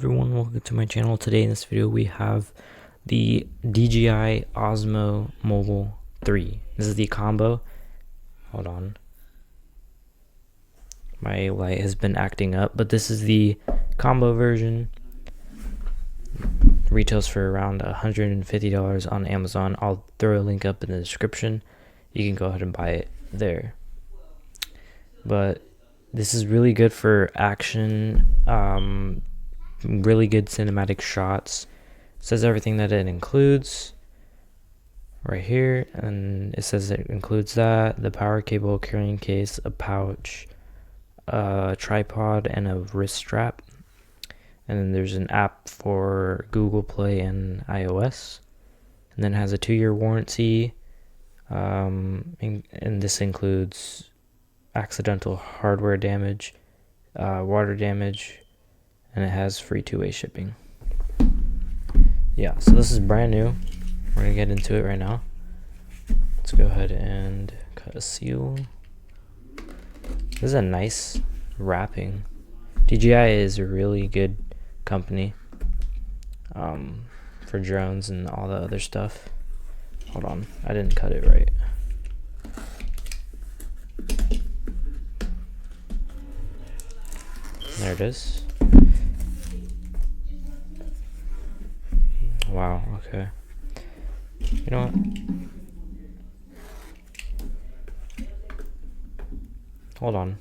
everyone, welcome to my channel. Today in this video we have the DJI Osmo Mobile 3. This is the combo. Hold on. My light has been acting up, but this is the combo version. Retails for around $150 on Amazon. I'll throw a link up in the description. You can go ahead and buy it there. But this is really good for action, really good cinematic shots. It says everything that it includes right here, and it says it includes that, the power cable, carrying case, a pouch, a tripod, and a wrist strap. And then there's an app for Google Play and iOS, and then it has a 2-year warranty, and this includes accidental hardware damage, water damage, and it has free 2-way shipping. Yeah, so this is brand new. We're gonna get into it right now. Let's go ahead and cut a seal. This is a nice wrapping. DJI is a really good company for drones and all the other stuff. Hold on, I didn't cut it right. There it is. Wow, okay. You know what? Hold on.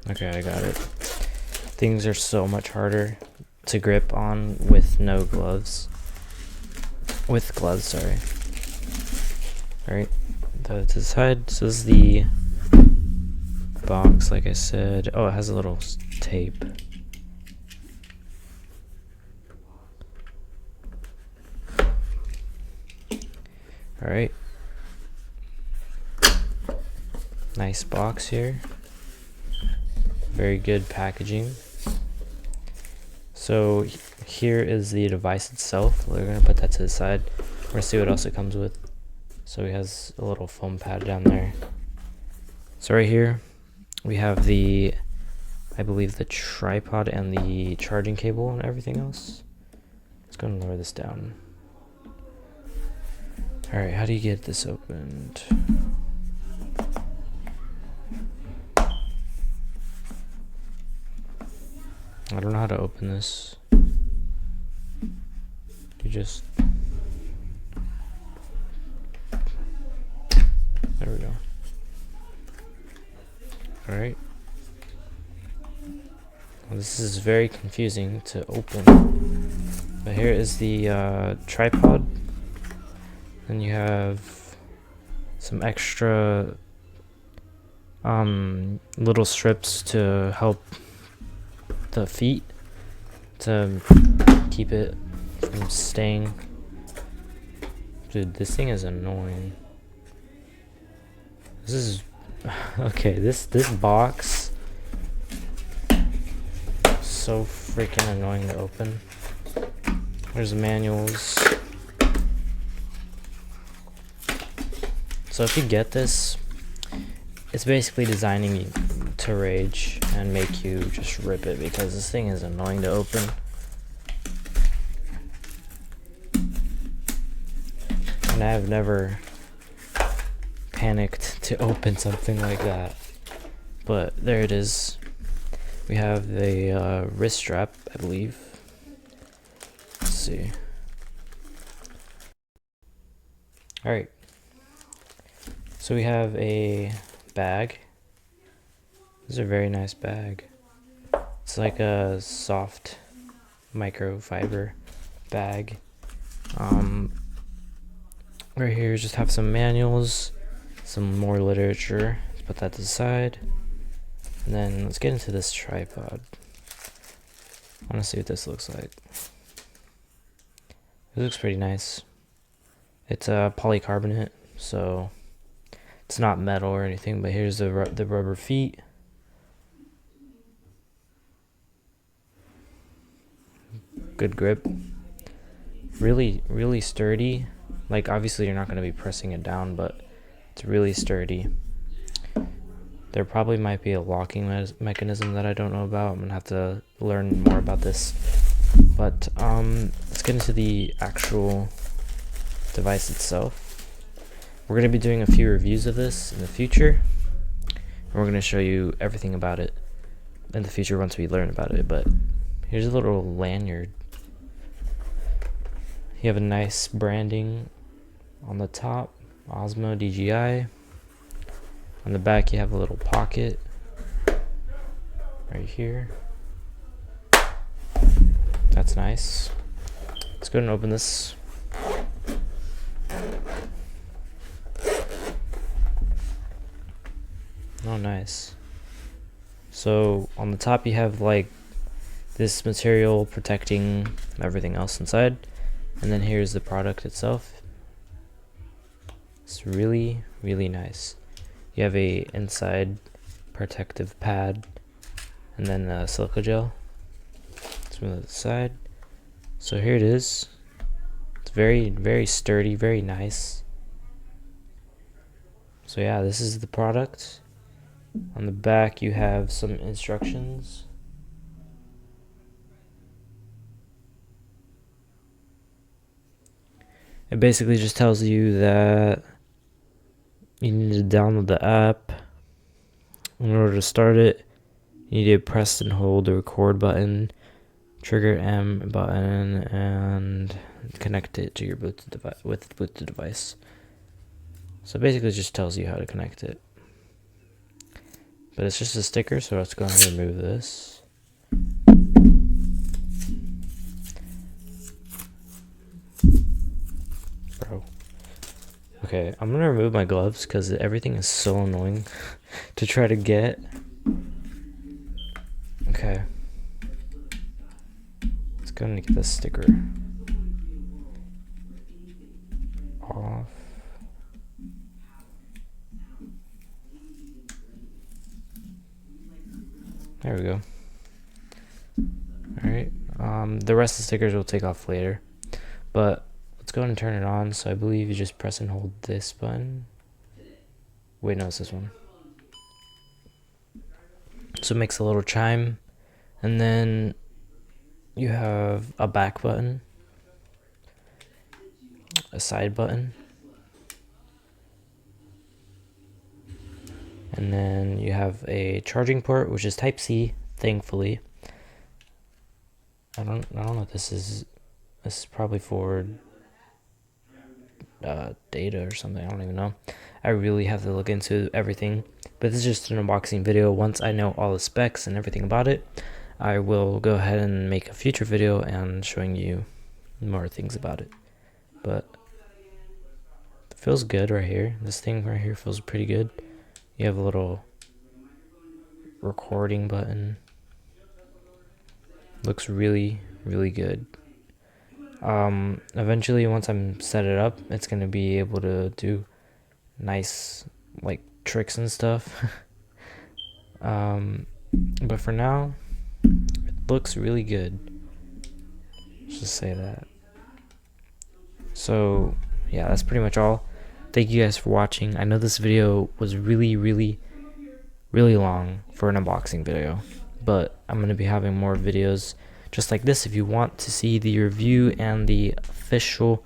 Okay, I got it. Things are so much harder to grip on with no gloves. With gloves, sorry. Alright, to the side. So this is the box, like I said. Oh, it has a little tape. All right, nice box here, very good packaging. So here is the device itself. We're gonna put that to the side. We're gonna see what else it comes with. So it has a little foam pad down there. So right here we have the, I believe, the tripod and the charging cable and everything else. Let's go and lower this down. All right, how do you get this opened? I don't know how to open this. You just, there we go. All right. Well, this is very confusing to open. But here is the tripod. Then you have some extra little strips to help the feet to keep it from staying. Dude, this thing is annoying. This is okay. This box so freaking annoying to open. There's manuals. So if you get this, it's basically designing you to rage and make you just rip it, because this thing is annoying to open. And I've never panicked to open something like that. But there it is. We have the wrist strap, I believe. Let's see. Alright. So we have a bag. This is a very nice bag. It's like a soft microfiber bag. Right here just have some manuals, some more literature. Let's put that to the side. And then let's get into this tripod. I want to see what this looks like. It looks pretty nice. It's a polycarbonate, so it's not metal or anything, but here's the rubber feet. Good grip. Really, really sturdy. Like, obviously you're not going to be pressing it down, but it's really sturdy. There probably might be a locking mechanism that I don't know about. I'm gonna have to learn more about this. But let's get into the actual device itself. We're going to be doing a few reviews of this in the future. And we're going to show you everything about it in the future once we learn about it. But here's a little lanyard. You have a nice branding on the top, Osmo DJI. On the back you have a little pocket right here. That's nice. Let's go ahead and open this. Oh, nice. So on the top you have like this material protecting everything else inside, and then here's the product itself. It's really, really nice. You have a inside protective pad and then a silica gel. Let's move to the side. So here it is. It's very, very sturdy, very nice. So yeah, this is the product. On the back you have some instructions. It basically just tells you that you need to download the app. In order to start it, you need to press and hold the record button, trigger M button, and connect it to your Bluetooth device with Bluetooth device. So basically it just tells you how to connect it. But it's just a sticker, so let's go ahead and remove this. Bro. Okay, I'm gonna remove my gloves because everything is so annoying to try to get. Okay. Let's go and get this sticker off. There we go. Alright. The rest of the stickers we'll take off later. But let's go ahead and turn it on. So I believe you just press and hold this button. Wait, no, it's this one. So it makes a little chime. And then you have a back button, a side button, and then you have a charging port, which is Type-C, thankfully. I don't know what this is. This is probably for data or something. I don't even know. I really have to look into everything, but this is just an unboxing video. Once I know all the specs and everything about it, I will go ahead and make a future video and showing you more things about it. But it feels good right here. This thing right here feels pretty good. You have a little recording button. Looks really, really good. Eventually, once I'm set it up, it's gonna be able to do nice like tricks and stuff. But for now, it looks really good. Let's just say that. So yeah, that's pretty much all. Thank you guys for watching. I know this video was really, really, really long for an unboxing video, but I'm going to be having more videos just like this. If you want to see the review and the official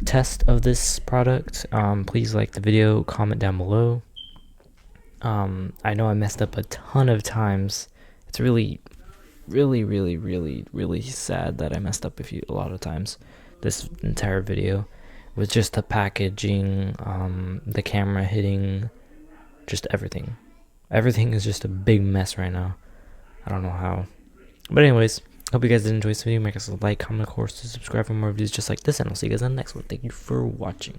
test of this product, please like the video, comment down below. I know I messed up a ton of times. It's really, really, really, really, really sad that I messed up a lot of times. This entire video with just the packaging, the camera hitting, just everything. Everything is just a big mess right now. I don't know how. But anyways, hope you guys did enjoy this video. Make us a like, comment, of course, to subscribe for more videos just like this, and I'll see you guys in the next one. Thank you for watching.